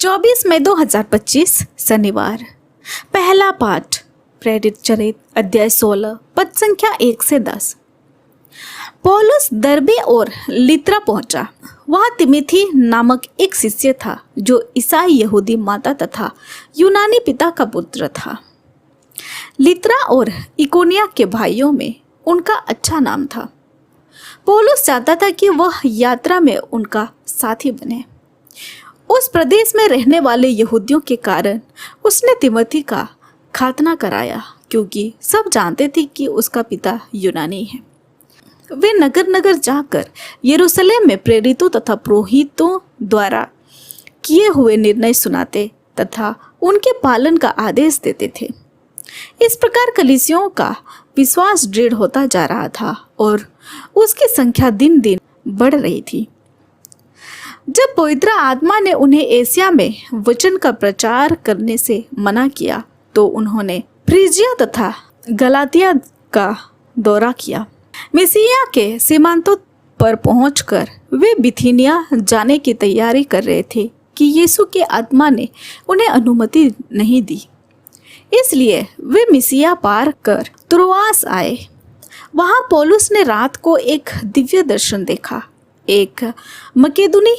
24 मई 2025 शनिवार। पहला पाठ प्रेरित चरित अध्याय 16 पद संख्या 1 से 10। पौलुस दरबे और लित्रा पहुंचा। वहां तिमिथी नामक एक शिष्य था जो ईसाई यहूदी माता तथा यूनानी पिता का पुत्र था। लित्रा और इकोनिया के भाइयों में उनका अच्छा नाम था। पौलुस चाहता था कि वह यात्रा में उनका साथी बने। उस प्रदेश में रहने वाले यहूदियों के कारण उसने तिमोथी का खातना कराया, क्योंकि सब जानते थे कि उसका पिता यूनानी है। वे नगर नगर जाकर यरूशलेम में प्रेरितों तथा पुरोहितों द्वारा किए हुए निर्णय सुनाते तथा उनके पालन का आदेश देते थे। इस प्रकार कलीसियों का विश्वास दृढ़ होता जा रहा था और उसकी संख्या दिन दिन बढ़ रही थी। जब पवित्र आत्मा ने उन्हें एशिया में वचन का प्रचार करने से मना किया तो उन्होंने फ्रीजिया तथा गलातिया का दौरा किया। मिसिया के सीमांतों पर पहुंचकर वे बिथिनिया जाने की तैयारी कर रहे थे कि यीशु के आत्मा ने उन्हें अनुमति नहीं दी। इसलिए वे मिसिया पार कर त्रोआस आए। वहां पौलुस ने रात को एक दिव्य दर्शन देखा। एक मकेदुनी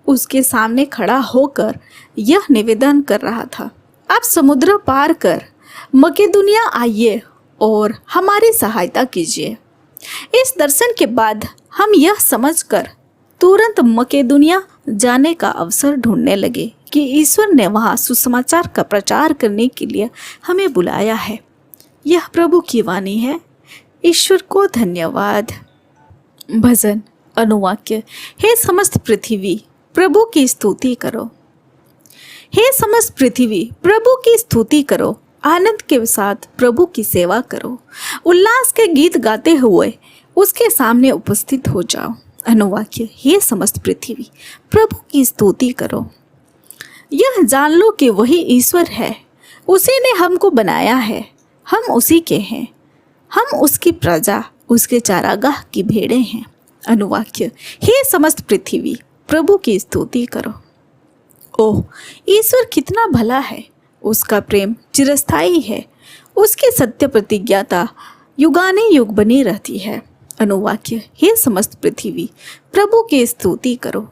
उसके सामने खड़ा होकर यह निवेदन कर रहा था, आप समुद्र पार कर मकेदुनिया आइए और हमारी सहायता कीजिए। इस दर्शन के बाद हम यह समझकर तुरंत मकेदुनिया जाने का अवसर ढूंढने लगे कि ईश्वर ने वहां सुसमाचार का प्रचार करने के लिए हमें बुलाया है। यह प्रभु की वाणी है। ईश्वर को धन्यवाद। भजन अनुवाक्य। हे समस्त पृथ्वी प्रभु की स्तुति करो। हे समस्त पृथ्वी प्रभु की स्तुति करो। आनंद के साथ प्रभु की सेवा करो। उल्लास के गीत गाते हुए उसके सामने उपस्थित हो जाओ। अनुवाक्य। हे समस्त पृथ्वी प्रभु की स्तुति करो। यह जान लो कि वही ईश्वर है। उसी ने हमको बनाया है। हम उसी के हैं। हम उसकी प्रजा, उसके चारागाह की भेड़ें हैं। अनुवाक्य। हे समस्त पृथ्वी प्रभु की स्तुति करो। ओह, ईश्वर कितना भला है। उसका प्रेम चिरस्थायी है। उसकी सत्य प्रतिज्ञाता युगाने युग बनी रहती है। अनुवाक्य। हे समस्त पृथ्वी प्रभु की स्तुति करो।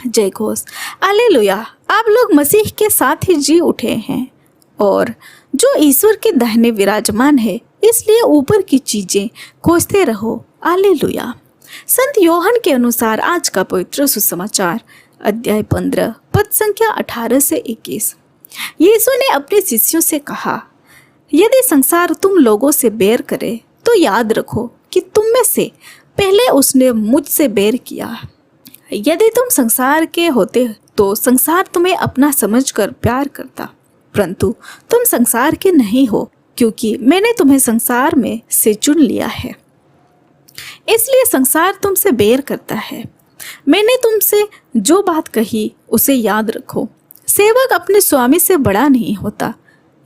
जय घोष। हालेलुया। आप लोग मसीह के साथ ही जी उठे हैं और जो ईश्वर के दाहिने विराजमान है, इसलिए ऊपर की चीजें खोजते रहो। हालेलुया। संत योहन के अनुसार आज का पवित्र सुसमाचार अध्याय 15 पद संख्या 18 से 21। यीशु ने अपने शिष्यों से कहा, यदि संसार तुम लोगों से बैर करे तो याद रखो कि तुम में से पहले उसने मुझसे बैर किया। यदि तुम संसार के होते तो संसार तुम्हें अपना समझकर प्यार करता, परंतु तुम संसार के नहीं हो, क्योंकि मैंने तुम्हें संसार में से चुन लिया है। इसलिए संसार तुमसे बैर करता है। मैंने तुमसे जो बात कही उसे याद रखो। सेवक अपने स्वामी से बड़ा नहीं होता।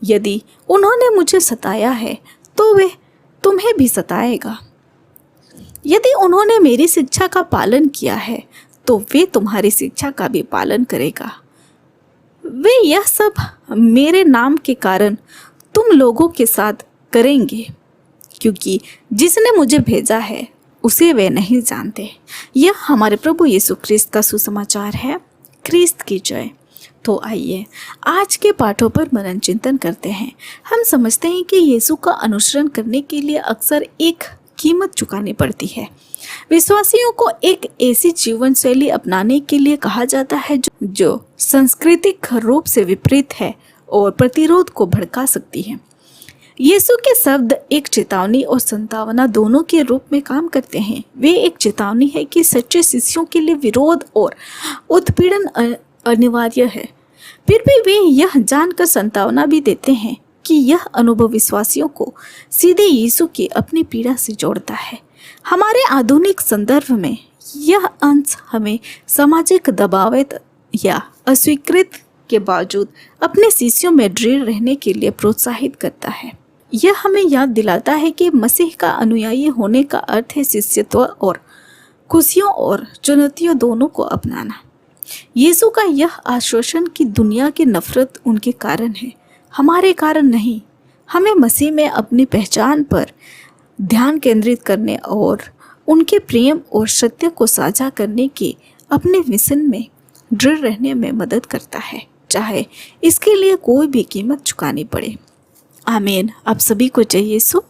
यदि उन्होंने मुझे सताया है तो वे तुम्हें भी सताएगा। यदि उन्होंने मेरी शिक्षा का पालन किया है तो वे तुम्हारी शिक्षा का भी पालन करेगा। वे यह सब मेरे नाम के कारण तुम लोगों के साथ करेंगे, क्योंकि जिसने मुझे भेजा है उसे वे नहीं जानते। यह हमारे प्रभु यीशु ख्रिस्त का सुसमाचार है। ख्रिस्त की जय। तो आइए आज के पाठों पर मनन चिंतन करते हैं। हम समझते हैं कि यीशु का अनुसरण करने के लिए अक्सर एक कीमत चुकानी पड़ती है। विश्वासियों को एक ऐसी जीवन शैली अपनाने के लिए कहा जाता है जो सांस्कृतिक रूप से विपरीत है और प्रतिरोध को भड़का सकती है। यीशु के शब्द एक चेतावनी और संतावना दोनों के रूप में काम करते हैं। वे एक चेतावनी है कि सच्चे शिष्यों के लिए विरोध और उत्पीड़न अनिवार्य है। फिर भी वे यह जानकर संतावना भी देते हैं कि यह अनुभव विश्वासियों को सीधे यीशु की अपनी पीड़ा से जोड़ता है। हमारे आधुनिक संदर्भ में यह अंश हमें सामाजिक दबाव या अस्वीकृत के बावजूद अपने शिष्यों में दृढ़ रहने के लिए प्रोत्साहित करता है। यह हमें याद दिलाता है कि मसीह का अनुयायी होने का अर्थ है शिष्यत्व और खुशियों और चुनौतियों दोनों को अपनाना। यीशु का यह आश्वासन कि दुनिया की नफरत उनके कारण है, हमारे कारण नहीं। हमें मसीह में अपनी पहचान पर ध्यान केंद्रित करने और उनके प्रेम और सत्य को साझा करने के अपने मिशन में दृढ़ रहने में मदद करता है, चाहे इसके लिए कोई भी कीमत चुकानी पड़े। आमीन। आप सभी को जय यीशु।